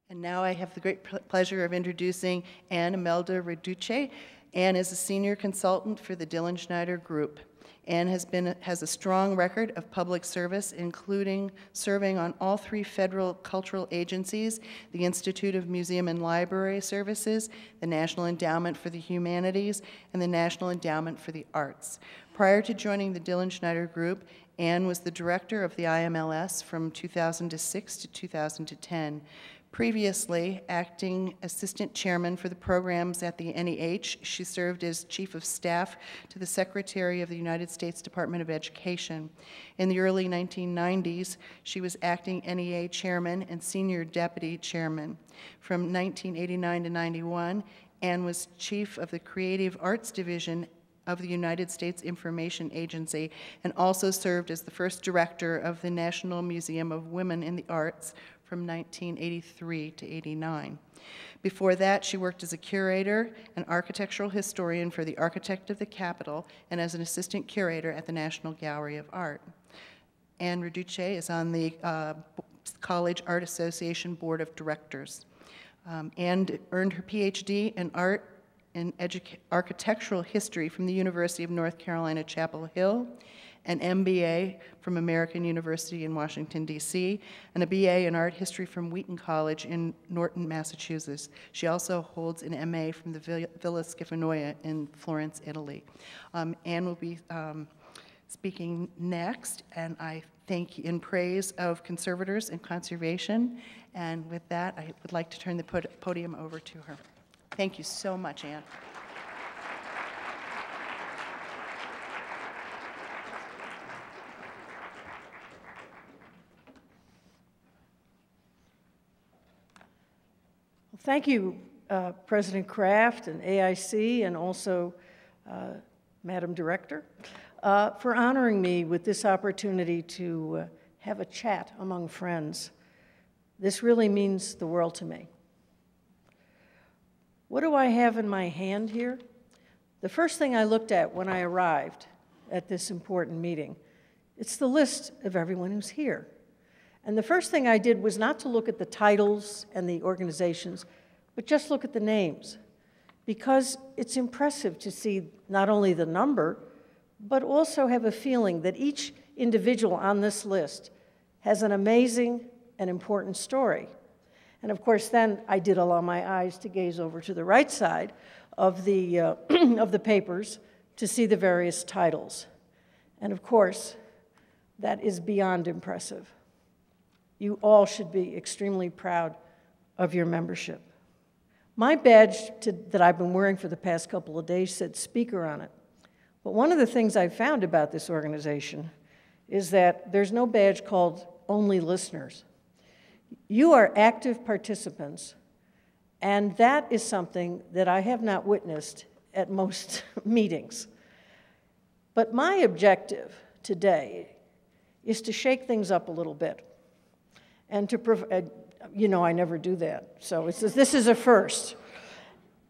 And now I have the great pleasure of introducing Anne-Imelda Radice. Anne is a senior consultant for the Dillon Schneider Group. Anne has a strong record of public service, including serving on all 3 federal cultural agencies, the Institute of Museum and Library Services, the National Endowment for the Humanities, and the National Endowment for the Arts. Prior to joining the Dillon Schneider Group, Anne was the director of the IMLS from 2006 to 2010. Previously, acting assistant chairman for the programs at the NEH, she served as chief of staff to the Secretary of the United States Department of Education. In the early 1990s, she was acting NEA chairman and senior deputy chairman. From 1989 to 91, Anne was chief of the Creative Arts Division of the United States Information Agency and also served as the first director of the National Museum of Women in the Arts from 1983 to 89. Before that, she worked as a curator and architectural historian for the Architect of the Capitol and as an assistant curator at the National Gallery of Art. Ann Ruche is on the College Art Association Board of Directors. Ann earned her PhD in art and architectural history from the University of North Carolina, Chapel Hill, an MBA from American University in Washington, D.C., and a BA in art history from Wheaton College in Norton, Massachusetts. She also holds an MA from the Villa Schifanoia in Florence, Italy. Anne will be speaking next, and I thank you in praise of conservators and conservation. And with that, I would like to turn the podium over to her. Thank you so much, Anne. Thank you, President Kraft and AIC, and also Madam Director, for honoring me with this opportunity to have a chat among friends. This really means the world to me. What do I have in my hand here? The first thing I looked at when I arrived at this important meeting, it's the list of everyone who's here. And the first thing I did was not to look at the titles and the organizations, but just look at the names, because it's impressive to see not only the number, but also have a feeling that each individual on this list has an amazing and important story. And of course, then I did allow my eyes to gaze over to the right side of the, of the papers to see the various titles. And of course, that is beyond impressive. You all should be extremely proud of your membership. My badge that I've been wearing for the past couple of days said speaker on it. But one of the things I found about this organization is that there's no badge called only listeners. You are active participants, and that is something that I have not witnessed at most meetings. But my objective today is to shake things up a little bit. And to, you know, I never do that, so this is a first.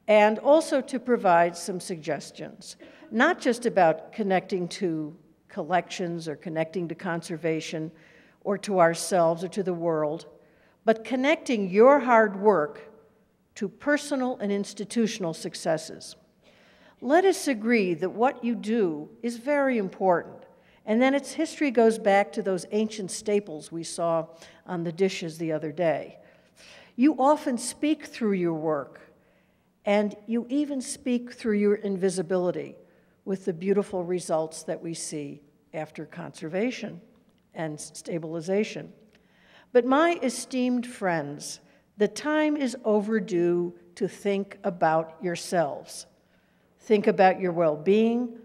And also to provide some suggestions, not just about connecting to collections or connecting to conservation or to ourselves or to the world, but connecting your hard work to personal and institutional successes. Let us agree that what you do is very important, and then its history goes back to those ancient staples we saw on the dishes the other day. You often speak through your work, and you even speak through your invisibility with the beautiful results that we see after conservation and stabilization. But my esteemed friends, the time is overdue to think about yourselves. Think about your well-being.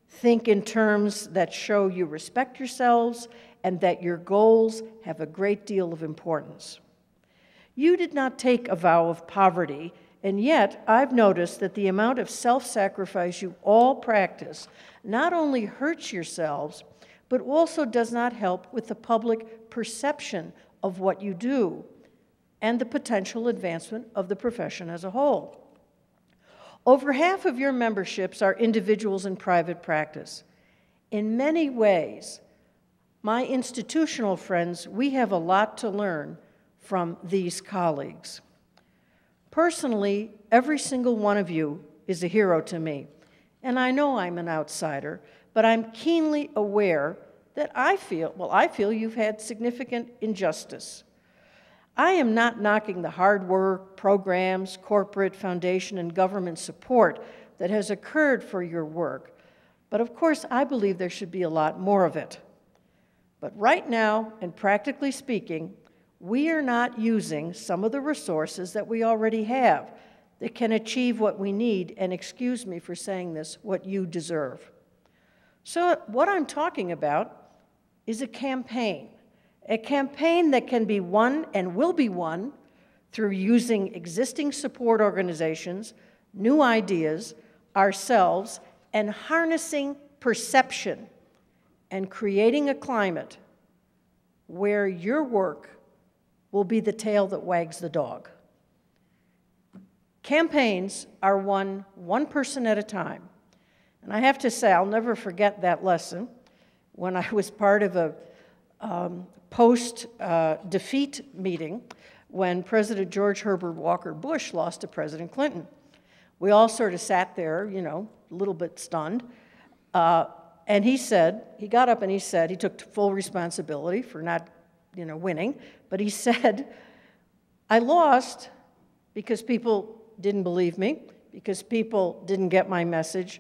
Think in terms that show you respect yourselves and that your goals have a great deal of importance. You did not take a vow of poverty, and yet I've noticed that the amount of self-sacrifice you all practice not only hurts yourselves, but also does not help with the public perception of what you do and the potential advancement of the profession as a whole. Over half of your memberships are individuals in private practice. In many ways, my institutional friends, we have a lot to learn from these colleagues. Personally, every single one of you is a hero to me, and I know I'm an outsider, but I'm keenly aware that I feel you've had significant injustice. I am not knocking the hard work, programs, corporate, foundation, and government support that has occurred for your work, but of course I believe there should be a lot more of it. But right now, and practically speaking, we are not using some of the resources that we already have that can achieve what we need, and excuse me for saying this, what you deserve. So what I'm talking about is a campaign that can be won and will be won through using existing support organizations, new ideas, ourselves, and harnessing perception and creating a climate where your work will be the tail that wags the dog. Campaigns are won one person at a time. And I have to say, I'll never forget that lesson when I was part of a post-defeat meeting when President George Herbert Walker Bush lost to President Clinton. We all sort of sat there, you know, a little bit stunned. And he got up and he said, he took full responsibility for not, winning, but he said, I lost because people didn't believe me, because people didn't get my message,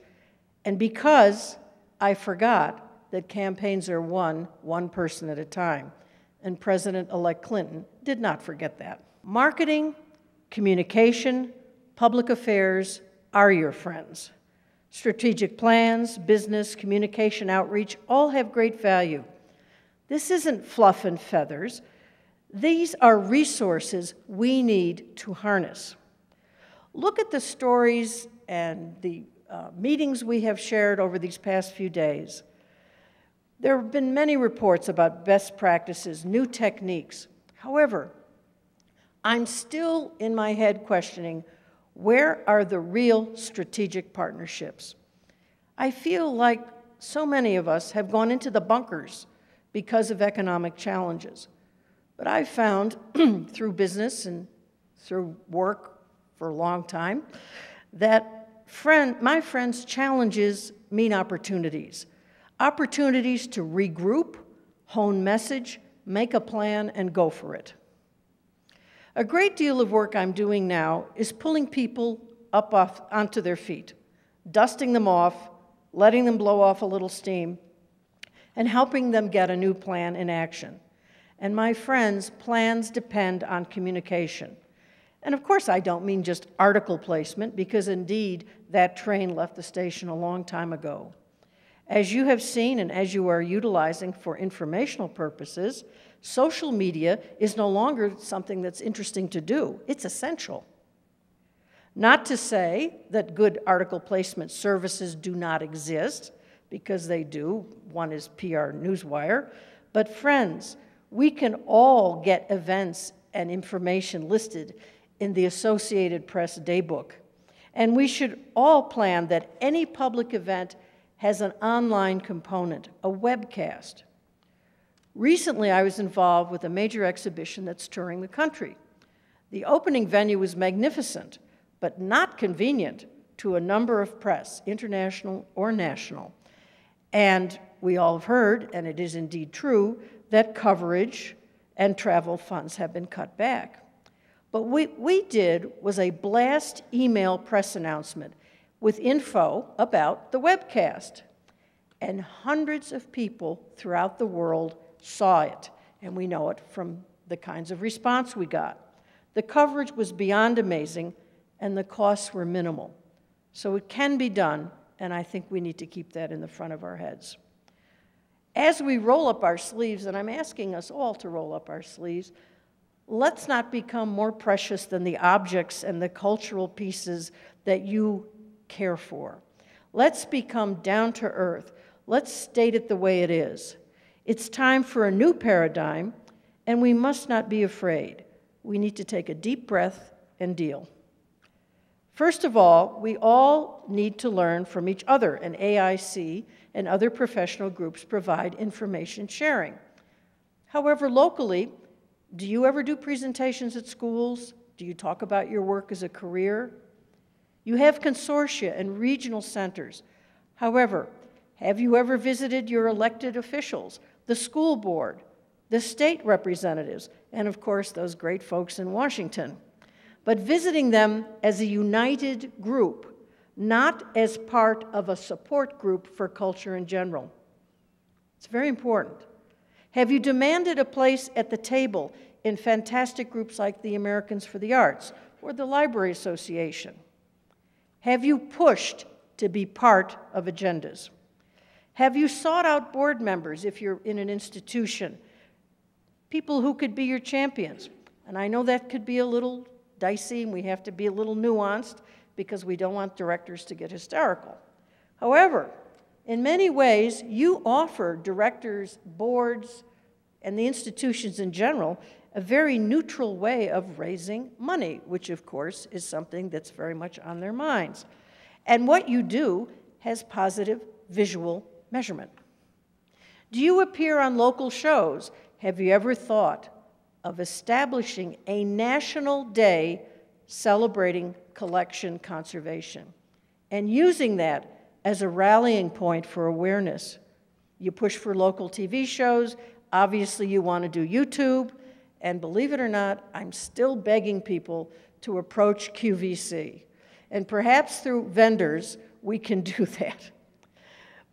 and because I forgot that campaigns are won one person at a time. And President-elect Clinton did not forget that. Marketing, communication, public affairs are your friends. Strategic plans, business, communication, outreach, all have great value. This isn't fluff and feathers. These are resources we need to harness. Look at the stories and the meetings we have shared over these past few days. There have been many reports about best practices, new techniques. However, I'm still in my head questioning, where are the real strategic partnerships? I feel like so many of us have gone into the bunkers because of economic challenges. But I've found through business and through work for a long time that my friends' challenges mean opportunities. Opportunities to regroup, hone message, make a plan, and go for it. A great deal of work I'm doing now is pulling people up onto their feet, dusting them off, letting them blow off a little steam, and helping them get a new plan in action. And my friends, plans depend on communication. And of course, I don't mean just article placement, because indeed, that train left the station a long time ago. As you have seen and as you are utilizing for informational purposes, social media is no longer something that's interesting to do. It's essential. Not to say that good article placement services do not exist, because they do. One is PR Newswire. But friends, we can all get events and information listed in the Associated Press Daybook. And we should all plan that any public event has an online component, a webcast. Recently, I was involved with a major exhibition that's touring the country. The opening venue was magnificent, but not convenient to a number of press, international or national. And we all have heard, and it is indeed true, that coverage and travel funds have been cut back. But what we did was a blast email press announcement with info about the webcast. And hundreds of people throughout the world saw it, and we know it from the kinds of response we got. The coverage was beyond amazing, and the costs were minimal. So it can be done, and I think we need to keep that in the front of our heads. As we roll up our sleeves, and I'm asking us all to roll up our sleeves, let's not become more precious than the objects and the cultural pieces that you care for. Let's become down to earth. Let's state it the way it is. It's time for a new paradigm, and we must not be afraid. We need to take a deep breath and deal. First of all, we all need to learn from each other, and AIC and other professional groups provide information sharing. However, locally, Do you ever do presentations at schools? Do you talk about your work as a career? You have consortia and regional centers. However, have you ever visited your elected officials, the school board, the state representatives, and of course those great folks in Washington? But visiting them as a united group, not as part of a support group for culture in general. It's very important. Have you demanded a place at the table in fantastic groups like the Americans for the Arts or the Library Association? Have you pushed to be part of agendas? Have you sought out board members if you're in an institution, people who could be your champions? And I know that could be a little dicey and we have to be a little nuanced because we don't want directors to get hysterical. However, in many ways, you offer directors, boards, and the institutions in general a very neutral way of raising money, which of course is something that's very much on their minds. And what you do has positive visual measurement. Do you appear on local shows? Have you ever thought of establishing a national day celebrating collection conservation and using that as a rallying point for awareness? You push for local TV shows. Obviously, you want to do YouTube. And believe it or not, I'm still begging people to approach QVC. And perhaps through vendors, we can do that.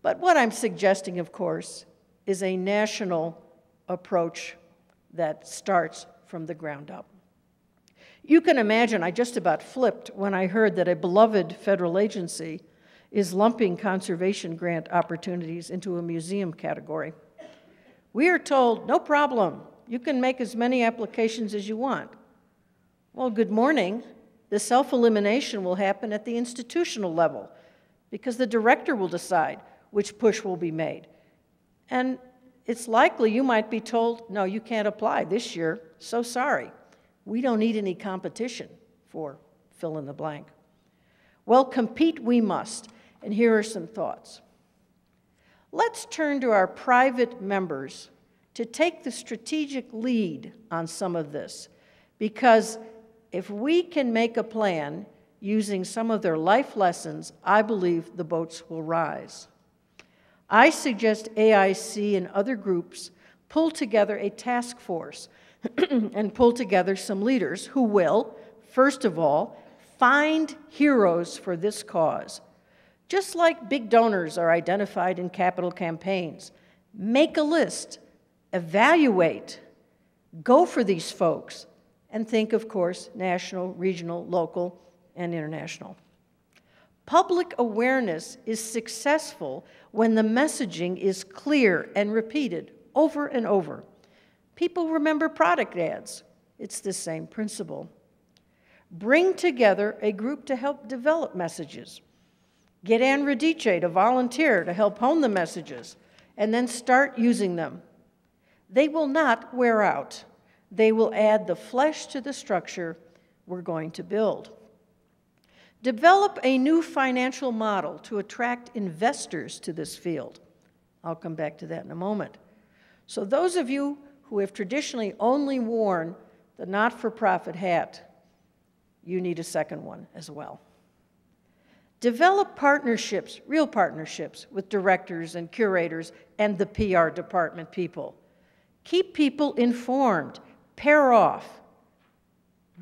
But what I'm suggesting, of course, is a national approach that starts from the ground up. You can imagine I just about flipped when I heard that a beloved federal agency is lumping conservation grant opportunities into a museum category. We are told, no problem, you can make as many applications as you want. Well, good morning. The self-elimination will happen at the institutional level because the director will decide which push will be made. And it's likely you might be told, no, you can't apply this year, so sorry. We don't need any competition for fill in the blank. Well, compete we must, and here are some thoughts. Let's turn to our private members to take the strategic lead on some of this, because if we can make a plan using some of their life lessons, I believe the boats will rise. I suggest AIC and other groups pull together a task force and pull together some leaders who will, first of all, find heroes for this cause. Just like big donors are identified in capital campaigns, make a list, evaluate, go for these folks, and think, of course, national, regional, local, and international. Public awareness is successful when the messaging is clear and repeated over and over. People remember product ads. It's the same principle. Bring together a group to help develop messages. Get Ann Ruche to volunteer to help hone the messages, and then start using them. They will not wear out. They will add the flesh to the structure we're going to build. Develop a new financial model to attract investors to this field. I'll come back to that in a moment. So those of you who have traditionally only worn the not-for-profit hat, you need a second one as well. Develop partnerships, real partnerships, with directors and curators and the PR department people. Keep people informed. Pair off.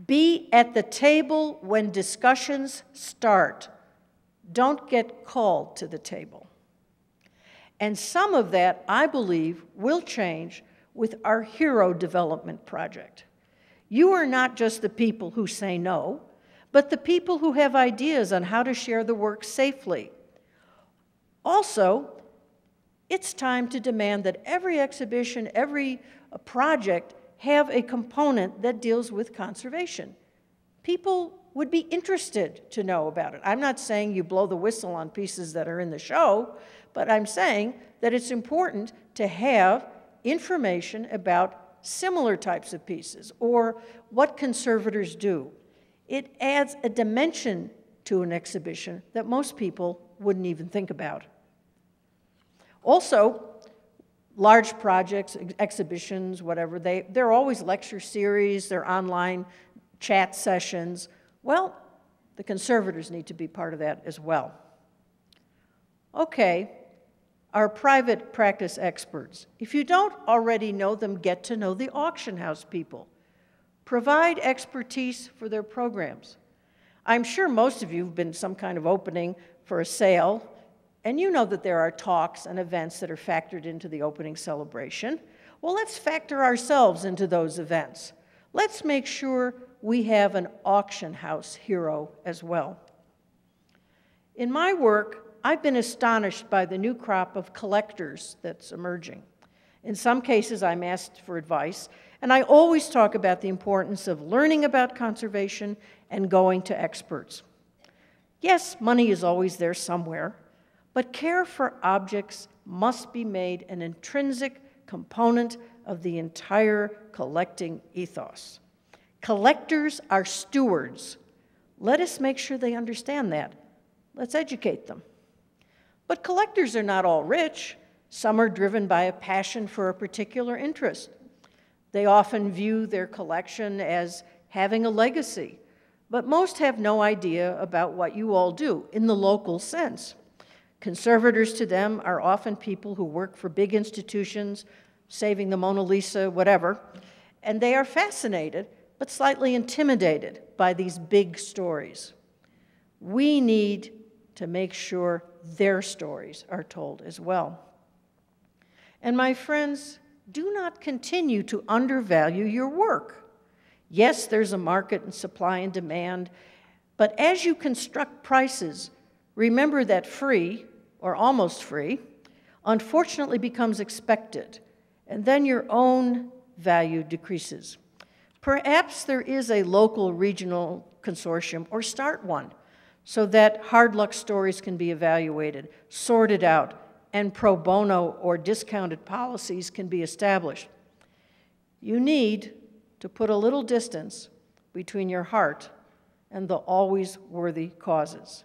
Be at the table when discussions start. Don't get called to the table. And some of that, I believe, will change with our hero development project. You are not just the people who say no, but the people who have ideas on how to share the work safely. Also, it's time to demand that every exhibition, every project have a component that deals with conservation. People would be interested to know about it. I'm not saying you blow the whistle on pieces that are in the show, but I'm saying that it's important to have information about similar types of pieces or what conservators do. It adds a dimension to an exhibition that most people wouldn't even think about. Also, large projects, exhibitions, whatever, they're always lecture series, they're online chat sessions. Well, the conservators need to be part of that as well. Okay, our private practice experts. If you don't already know them, get to know the auction house people. Provide expertise for their programs. I'm sure most of you have been to some kind of opening for a sale, and you know that there are talks and events that are factored into the opening celebration. Well, let's factor ourselves into those events. Let's make sure we have an auction house hero as well. In my work, I've been astonished by the new crop of collectors that's emerging. In some cases, I'm asked for advice, and I always talk about the importance of learning about conservation and going to experts. Yes, money is always there somewhere, but care for objects must be made an intrinsic component of the entire collecting ethos. Collectors are stewards. Let us make sure they understand that. Let's educate them. But collectors are not all rich. Some are driven by a passion for a particular interest. They often view their collection as having a legacy, but most have no idea about what you all do in the local sense. Conservators to them are often people who work for big institutions, saving the Mona Lisa, whatever, and they are fascinated but slightly intimidated by these big stories. We need to make sure their stories are told as well. And my friends, do not continue to undervalue your work. Yes, there's a market and supply and demand, but as you construct prices, remember that free, or almost free, unfortunately becomes expected, and then your own value decreases. Perhaps there is a local regional consortium, or start one, so that hard luck stories can be evaluated, sorted out, and pro bono or discounted policies can be established. You need to put a little distance between your heart and the always worthy causes.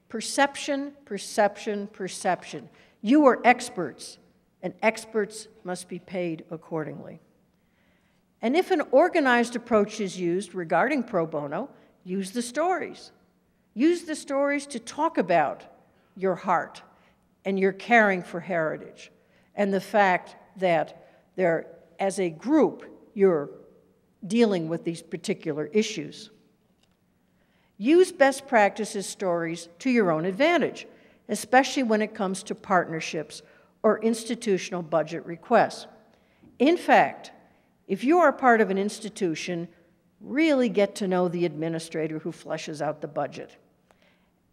Perception, perception, perception. You are experts, and experts must be paid accordingly. And if an organized approach is used regarding pro bono, use the stories. Use the stories to talk about your heart and your caring for heritage, and the fact that as a group, you're dealing with these particular issues. Use best practices stories to your own advantage, especially when it comes to partnerships or institutional budget requests. In fact, if you are part of an institution, really get to know the administrator who fleshes out the budget.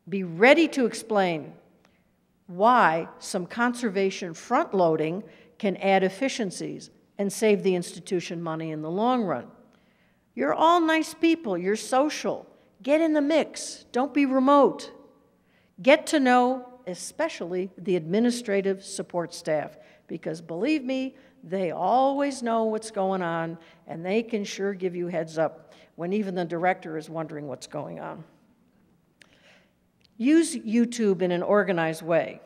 Be ready to explain why some conservation front-loading can add efficiencies and save the institution money in the long run. You're all nice people, you're social. Get in the mix, don't be remote. Get to know, especially the administrative support staff, because believe me, they always know what's going on, and they can sure give you heads up when even the director is wondering what's going on. Use YouTube in an organized way.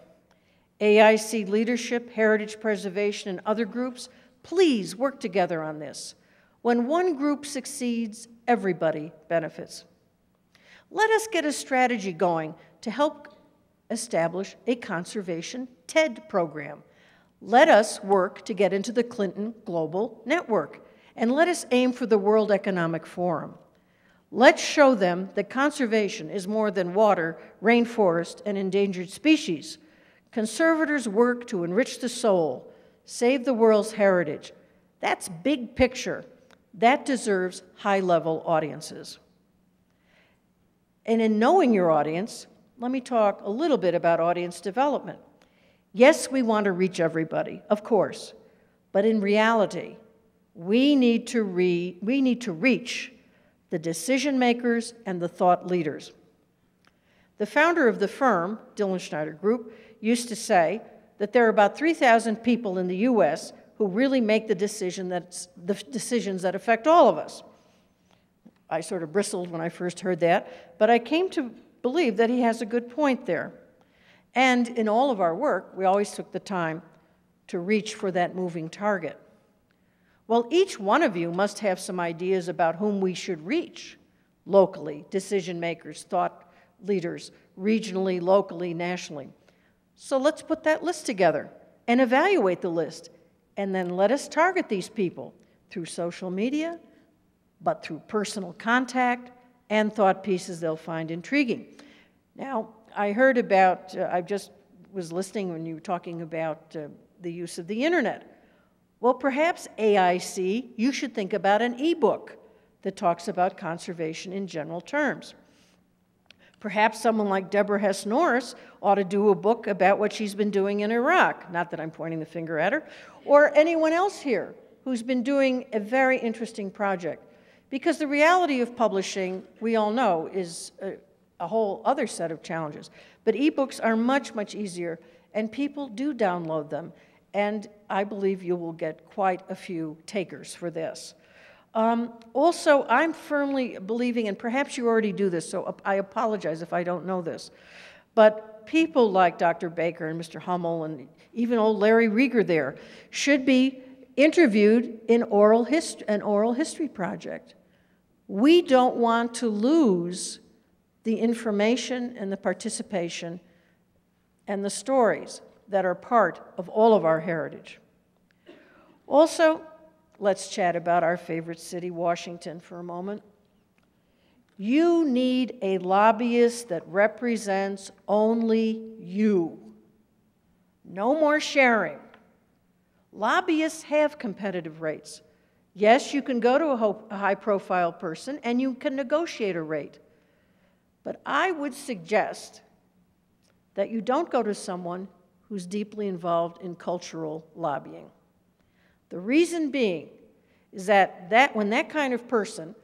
AIC leadership, heritage preservation, and other groups, please work together on this. When one group succeeds, everybody benefits. Let us get a strategy going to help establish a conservation TED program. Let us work to get into the Clinton Global Network, and let us aim for the World Economic Forum. Let's show them that conservation is more than water, rainforest, and endangered species. Conservators work to enrich the soul, save the world's heritage. That's big picture. That deserves high-level audiences. And in knowing your audience, let me talk a little bit about audience development. Yes, we want to reach everybody, of course, but in reality, we need to reach the decision makers and the thought leaders. The founder of the firm, Dillon Schneider Group, used to say that there are about 3,000 people in the US who really make the decisions that affect all of us. I sort of bristled when I first heard that, but I came to believe that he has a good point there. And in all of our work, we always took the time to reach for that moving target? Well, each one of you must have some ideas about whom we should reach locally, decision makers, thought leaders, regionally, locally, nationally. So let's put that list together and evaluate the list, and then let us target these people through social media, but through personal contact and thought pieces they'll find intriguing. Now, I heard about, I just was listening when you were talking about the use of the internet. Well, perhaps AIC, you should think about an e-book that talks about conservation in general terms. Perhaps someone like Deborah Hess Norris ought to do a book about what she's been doing in Iraq, not that I'm pointing the finger at her, or anyone else here who's been doing a very interesting project. Because the reality of publishing, we all know, is a whole other set of challenges. But ebooks are much, much easier, and people do download them. And I believe you will get quite a few takers for this. Also, I'm firmly believing, and perhaps you already do this, so I apologize if I don't know this, but people like Dr. Baker and Mr. Hummel and even old Larry Rieger there should be interviewed in an oral history project. We don't want to lose the information and the participation and the stories that are part of all of our heritage. Also, let's chat about our favorite city, Washington, for a moment. You need a lobbyist that represents only you. No more sharing. Lobbyists have competitive rates. Yes, you can go to a high-profile person and you can negotiate a rate. But I would suggest that you don't go to someone who's deeply involved in cultural lobbying. The reason being is that when that kind of person,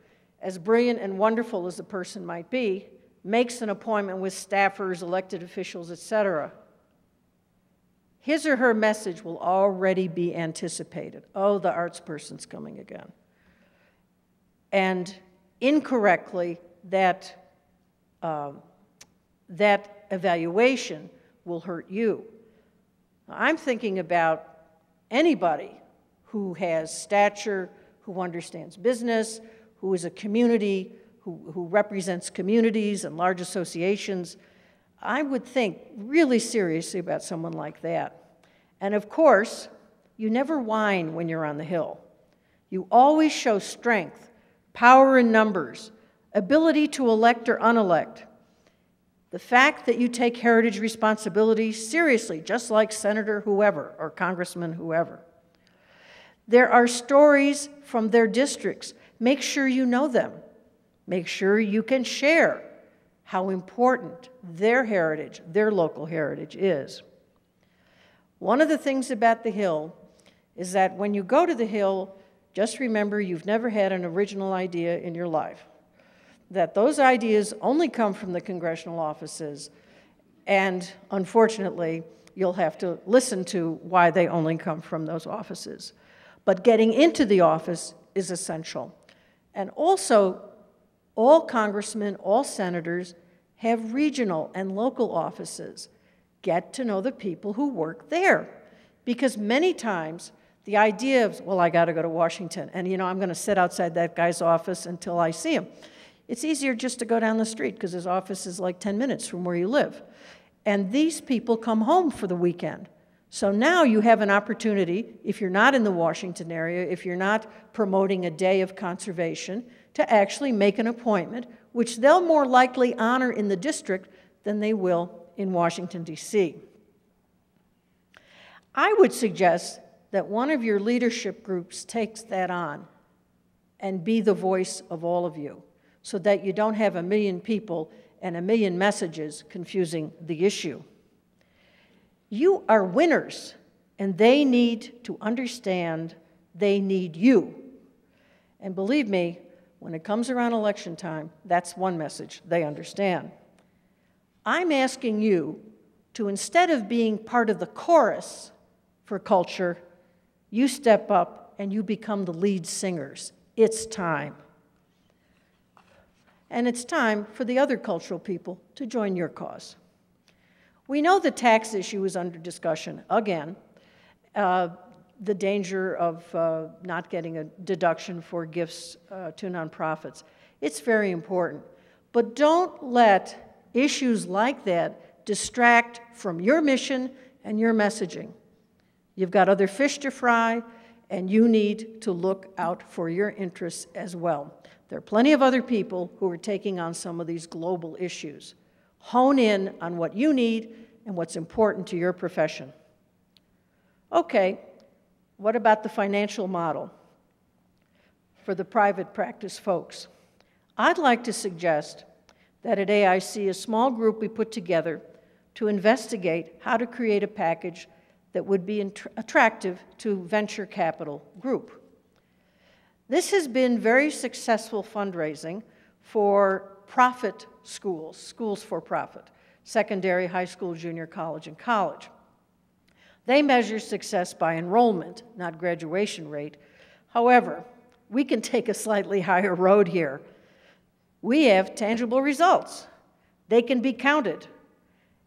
as brilliant and wonderful as the person might be, makes an appointment with staffers, elected officials, etc., his or her message will already be anticipated. Oh, the arts person's coming again. And incorrectly, that evaluation will hurt you. I'm thinking about anybody who has stature, who understands business, who is a community, who represents communities and large associations. I would think really seriously about someone like that. And of course, you never whine when you're on the Hill. You always show strength, power in numbers, ability to elect or unelect. The fact that you take heritage responsibility seriously, just like Senator whoever or Congressman whoever. There are stories from their districts. Make sure you know them. Make sure you can share how important their heritage, their local heritage is. One of the things about the Hill is that when you go to the Hill, just remember you've never had an original idea in your life. That those ideas only come from the congressional offices, and unfortunately, you'll have to listen to why they only come from those offices. But getting into the office is essential. And also, all congressmen, all senators have regional and local offices. Get to know the people who work there. Because many times, the idea of, well, I got to go to Washington, and I'm going to sit outside that guy's office until I see him. It's easier just to go down the street because his office is like 10 minutes from where you live. And these people come home for the weekend. So now you have an opportunity, if you're not in the Washington area, if you're not promoting a day of conservation, to actually make an appointment, which they'll more likely honor in the district than they will in Washington, D.C. I would suggest that one of your leadership groups takes that on and be the voice of all of you, so that you don't have a million people and a million messages confusing the issue. You are winners, and they need to understand they need you. And believe me, when it comes around election time, that's one message they understand. I'm asking you to, instead of being part of the chorus for culture, you step up and you become the lead singers. It's time. And it's time for the other cultural people to join your cause. We know the tax issue is under discussion again, the danger of not getting a deduction for gifts to nonprofits. It's very important. But don't let issues like that distract from your mission and your messaging. You've got other fish to fry, and you need to look out for your interests as well. There are plenty of other people who are taking on some of these global issues. Hone in on what you need and what's important to your profession. Okay, what about the financial model for the private practice folks? I'd like to suggest that at AIC, a small group be put together to investigate how to create a package that would be attractive to venture capital group. This has been very successful fundraising for profit schools, schools for profit, secondary, high school, junior college, and college. They measure success by enrollment, not graduation rate. However, we can take a slightly higher road here. We have tangible results. They can be counted.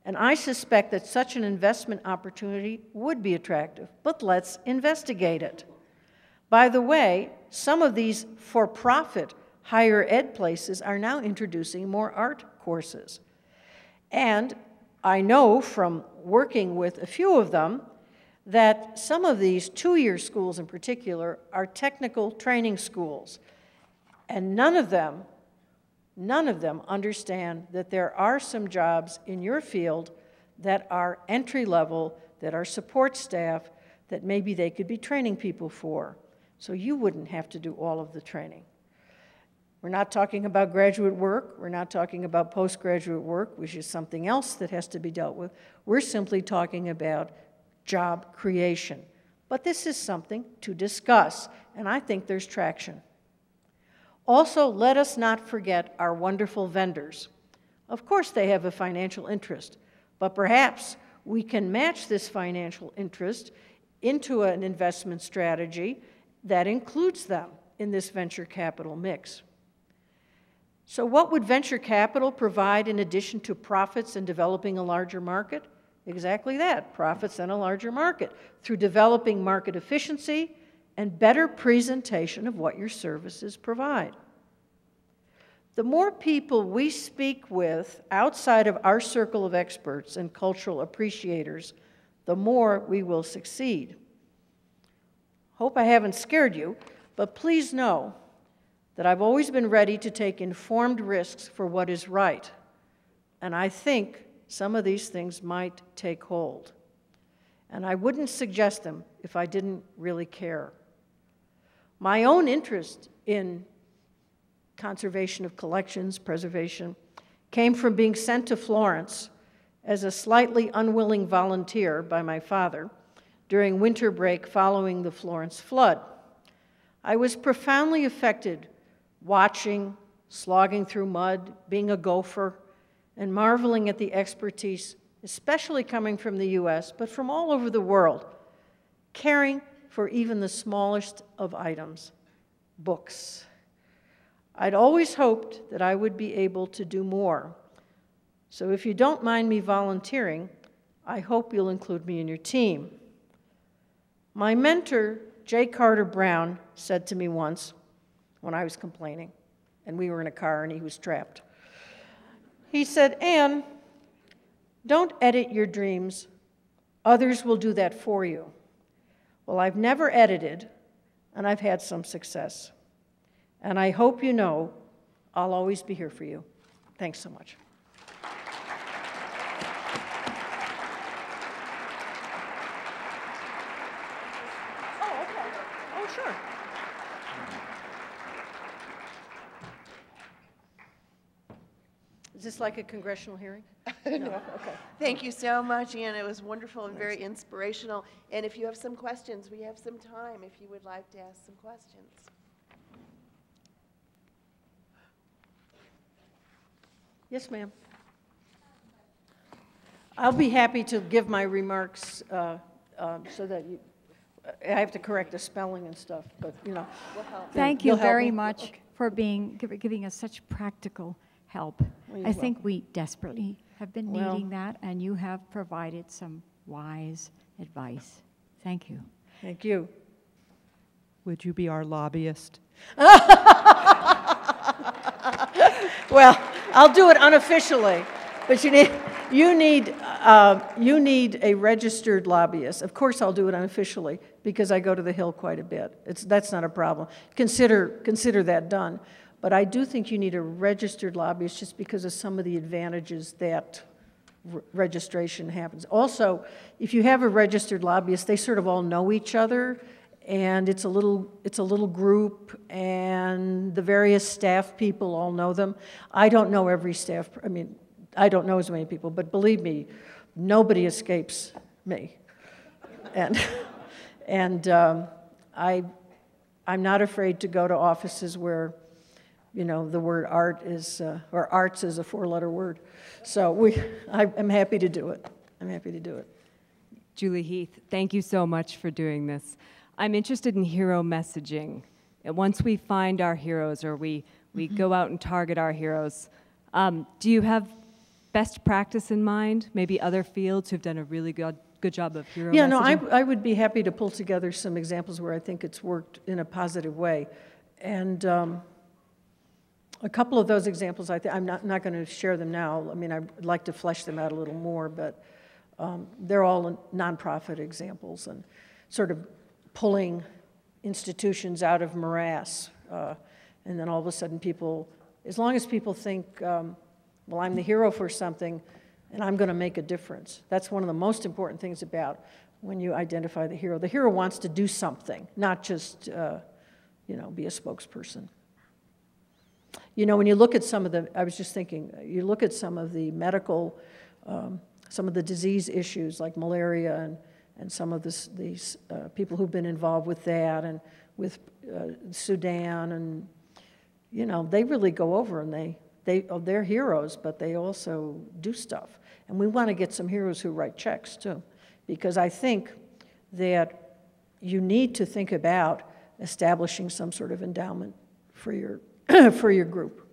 And I suspect that such an investment opportunity would be attractive, but let's investigate it. By the way, some of these for-profit higher ed places are now introducing more art courses. And I know from working with a few of them that some of these two-year schools in particular are technical training schools. And none of them understand that there are some jobs in your field that are entry-level, that are support staff, that maybe they could be training people for. So you wouldn't have to do all of the training. We're not talking about graduate work. We're not talking about postgraduate work, which is something else that has to be dealt with. We're simply talking about job creation. But this is something to discuss, and I think there's traction. Also, let us not forget our wonderful vendors. Of course, they have a financial interest, but perhaps we can match this financial interest into an investment strategy that includes them in this venture capital mix. So what would venture capital provide in addition to profits and developing a larger market? Exactly that, profits and a larger market, through developing market efficiency and better presentation of what your services provide. The more people we speak with outside of our circle of experts and cultural appreciators, the more we will succeed. Hope I haven't scared you, but please know that I've always been ready to take informed risks for what is right. And I think some of these things might take hold. And I wouldn't suggest them if I didn't really care. My own interest in conservation of collections, preservation, came from being sent to Florence as a slightly unwilling volunteer by my father during winter break following the Florence flood. I was profoundly affected watching, slogging through mud, being a gopher, and marveling at the expertise, especially coming from the US, but from all over the world, caring for even the smallest of items, books. I'd always hoped that I would be able to do more. So if you don't mind me volunteering, I hope you'll include me in your team. My mentor, J. Carter Brown, said to me once when I was complaining, and we were in a car and he was trapped. He said, "Ann, don't edit your dreams. Others will do that for you." Well, I've never edited, and I've had some success. And I hope you know I'll always be here for you. Thanks so much. Oh, okay. Oh, sure. Is this like a congressional hearing? No. Okay. Thank you so much, Ann. It was wonderful and very inspirational. And if you have some questions, we have some time if you would like to ask some questions. Yes, ma'am. I'll be happy to give my remarks so that you, I have to correct the spelling and stuff, but Thank you very much for giving us such practical help. Well, I think we desperately have been needing that, and you have provided some wise advice. Thank you. Thank you. Would you be our lobbyist? Well, I'll do it unofficially, but you need a registered lobbyist. Of course, I'll do it unofficially because I go to the Hill quite a bit. That's not a problem. Consider that done. But I do think you need a registered lobbyist just because of some of the advantages that registration happens. Also, if you have a registered lobbyist, they sort of all know each other, and it's a little group, and the various staff people all know them. I don't know every staff. I mean, I don't know as many people, but believe me, nobody escapes me. And I'm not afraid to go to offices where, you know, the word art is, or arts is a 4-letter word. So I'm happy to do it. I'm happy to do it. Julie Heath, thank you so much for doing this. I'm interested in hero messaging. And once we find our heroes, or we go out and target our heroes, do you have best practice in mind? Maybe other fields who've done a really good job of hero messaging? Yeah, no, I would be happy to pull together some examples where I think it's worked in a positive way. And a couple of those examples, I'm not going to share them now. I mean, I'd like to flesh them out a little more, but they're all nonprofit examples and sort of pulling institutions out of morass. And then all of a sudden people, as long as people think, well, I'm the hero for something, and I'm going to make a difference. That's one of the most important things about when you identify the hero. The hero wants to do something, not just, you know, be a spokesperson. You know, when you look at some of the, I was just thinking, you look at some of the medical, some of the disease issues like malaria and some of these people who've been involved with that and with Sudan, and, you know, they really go over and they're heroes, but they also do stuff. And we want to get some heroes who write checks, too, because I think that you need to think about establishing some sort of endowment for your, for your group.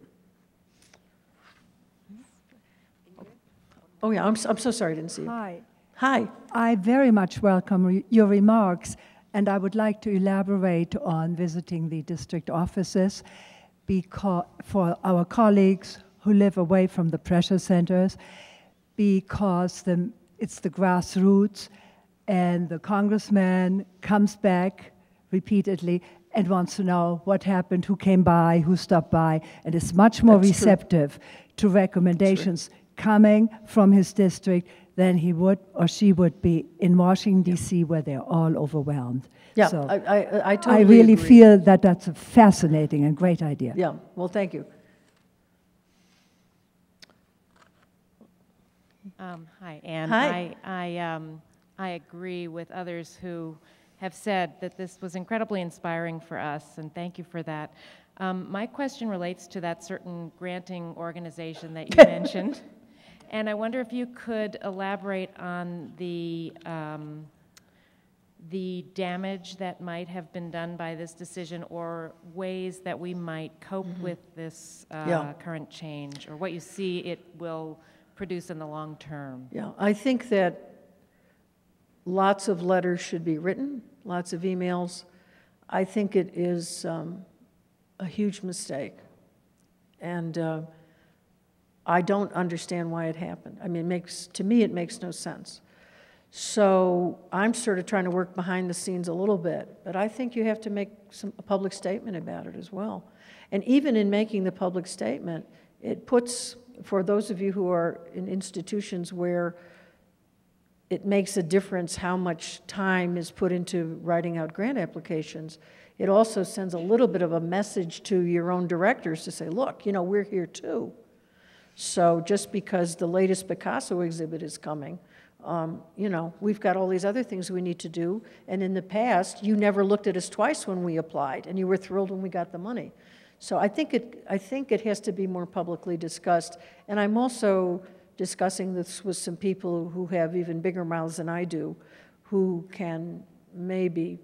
Oh, yeah, I'm so sorry I didn't see you. Hi. Hi. I very much welcome your remarks, and I would like to elaborate on visiting the district offices because for our colleagues who live away from the pressure centers, because it's the grassroots, and the congressman comes back repeatedly and wants to know what happened, who came by, who stopped by, and is much more receptive to recommendations coming from his district than he would or she would be in Washington, D.C., where they're all overwhelmed. Yeah, so I totally I really agree. feel that that's a fascinating and great idea. Yeah, well, thank you. Hi, Anne. Hi. I agree with others who have said that this was incredibly inspiring for us, and thank you for that. My question relates to that certain granting organization that you mentioned, and I wonder if you could elaborate on the damage that might have been done by this decision, or ways that we might cope with this current change, or what you see it will produce in the long term. Yeah, I think that lots of letters should be written, lots of emails. I think it is a huge mistake, and I don't understand why it happened. I mean, to me, it makes no sense. So I'm sort of trying to work behind the scenes a little bit, but I think you have to make a public statement about it as well. And even in making the public statement, it puts, for those of you who are in institutions where it makes a difference how much time is put into writing out grant applications, it also sends a little bit of a message to your own directors to say, look, you know, we're here too. So just because the latest Picasso exhibit is coming, you know, we've got all these other things we need to do, and in the past, you never looked at us twice when we applied, and you were thrilled when we got the money. So I think it has to be more publicly discussed, and I'm also discussing this with some people who have even bigger mouths than I do, who can maybe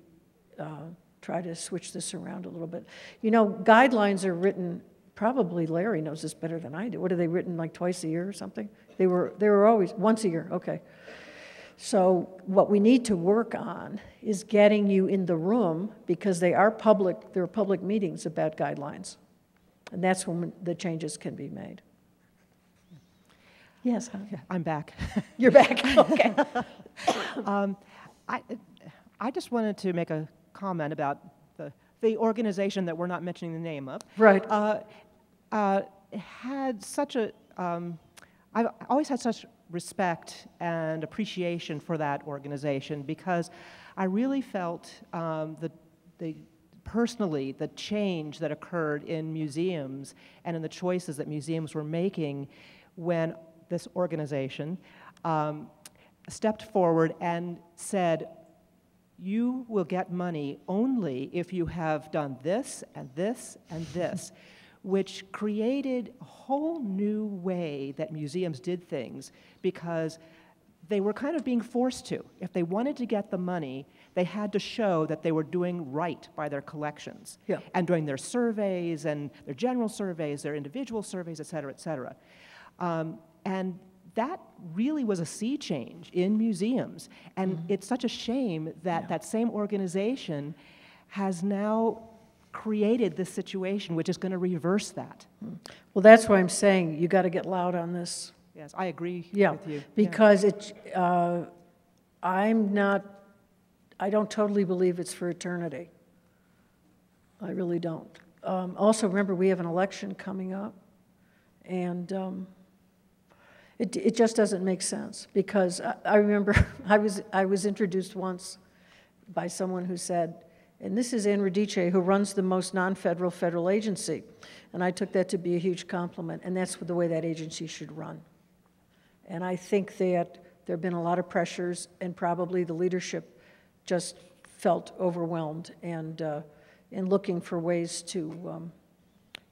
try to switch this around a little bit. You know, guidelines are written, probably Larry knows this better than I do. What are they written, like twice a year or something? They were always, once a year, okay. So what we need to work on is getting you in the room, because there are public meetings about guidelines. And that's when the changes can be made. Yes, huh? Yeah, I'm back. You're back, okay. I just wanted to make a comment about the organization that we're not mentioning the name of. Right. Had such a, I've always had such respect and appreciation for that organization, because I really felt personally the change that occurred in museums and in the choices that museums were making when this organization stepped forward and said, you will get money only if you have done this and this and this, which created a whole new way that museums did things, because they were kind of being forced to. If they wanted to get the money, they had to show that they were doing right by their collections. Yeah. And doing their surveys and their general surveys, their individual surveys, et cetera, et cetera. And that really was a sea change in museums. And it's such a shame that that same organization has now created this situation which is going to reverse that. Well, that's why I'm saying you got to get loud on this. Yes, I agree with you. Because I don't totally believe it's for eternity. I really don't. Also, remember, we have an election coming up, and it just doesn't make sense, because I remember I was introduced once by someone who said, and this is Ann Ruche, who runs the most non-federal federal agency, and I took that to be a huge compliment, and that's the way that agency should run. And I think that there have been a lot of pressures, and probably the leadership just felt overwhelmed, and in looking for ways to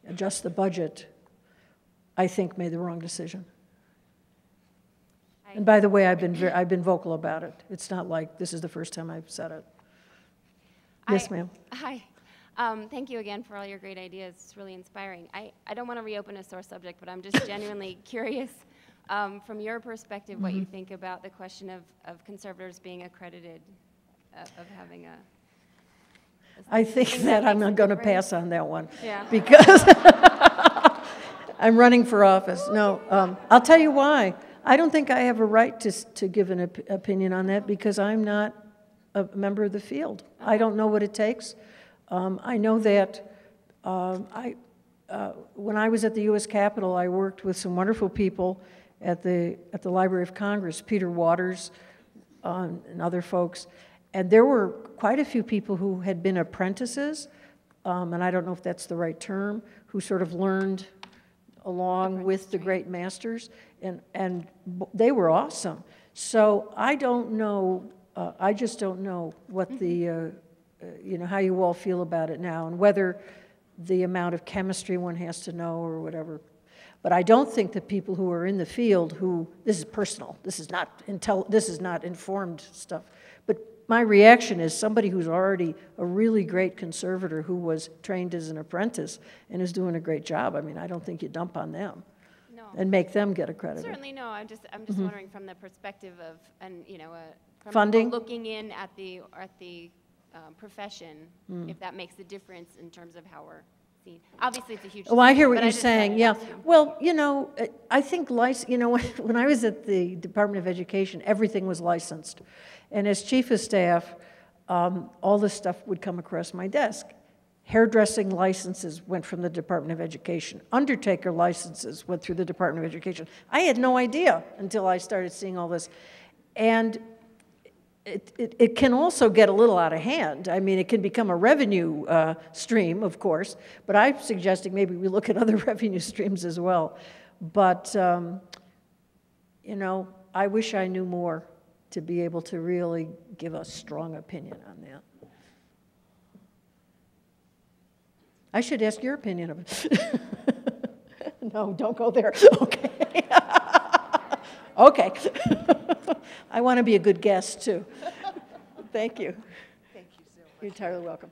adjust the budget, I think made the wrong decision. And by the way, I've been vocal about it. It's not like this is the first time I've said it. Yes, ma'am. Hi. Thank you again for all your great ideas. It's really inspiring. I don't want to reopen a sore subject, but I'm just genuinely curious, from your perspective, what you think about the question of conservators being accredited, of having a I think that I'm going to pass on that one. Yeah. Because I'm running for office. No, I'll tell you why. I don't think I have a right to give an opinion on that, because I'm not a member of the field. I don't know what it takes. I know that when I was at the U.S. Capitol, I worked with some wonderful people at the Library of Congress, Peter Waters and other folks, and there were quite a few people who had been apprentices, and I don't know if that's the right term, who sort of learned along with the great masters, and they were awesome. So I don't know, I just don't know what the, how you all feel about it now, and whether the amount of chemistry one has to know or whatever. But I don't think that people who are in the field who, this is personal, this is not informed stuff, but my reaction is somebody who's already a really great conservator who was trained as an apprentice and is doing a great job. I mean, I don't think you dump on them and make them get accredited. Certainly no. I'm just wondering from the perspective of, from funding, looking in at the profession, if that makes a difference in terms of how we're seen. Obviously, it's a huge. Oh, I hear what you're saying. Yeah. Well, I think when I was at the Department of Education, everything was licensed. And as chief of staff, all this stuff would come across my desk. Hairdressing licenses went from the Department of Education. Undertaker licenses went through the Department of Education. I had no idea until I started seeing all this. And it can also get a little out of hand. I mean, it can become a revenue stream, of course, but I'm suggesting maybe we look at other revenue streams as well. But, I wish I knew more to be able to really give a strong opinion on that. I should ask your opinion of it. No, don't go there. Okay. Okay. I want to be a good guest, too. Thank you. Thank you so much. You're entirely welcome.